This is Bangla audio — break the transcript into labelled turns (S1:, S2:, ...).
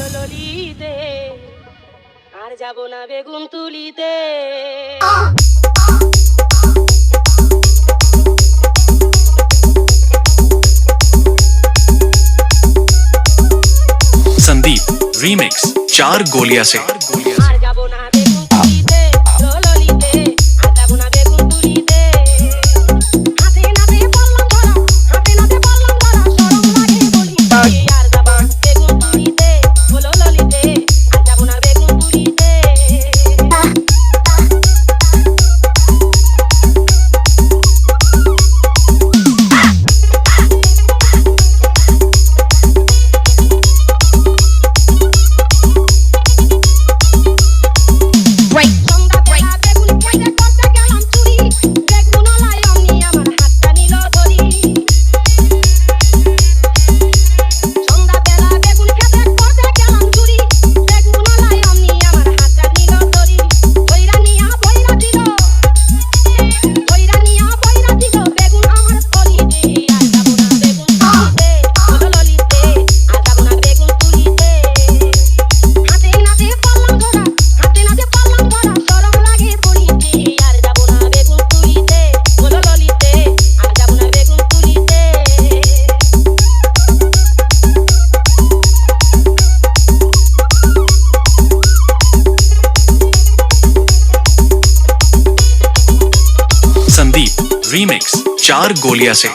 S1: ললিতে আর যাব না বেগুন তুলিতে।
S2: संदीप रीमिक्स 4 गोलियां से
S1: আর যাব না বেগুন তুলিতে ললিতে আর যাব না বেগুন তুলিতে। হাতে নাতে পড়লাম ধরা হাতে নাতে পড়লাম ধরা শরম লাগে বলিতে। আর যাব না বেগুন তুলিতে ললিতে আর যাব না বেগুন তুলিতে।
S2: संदीप रीमिक्स 4 गोलियां से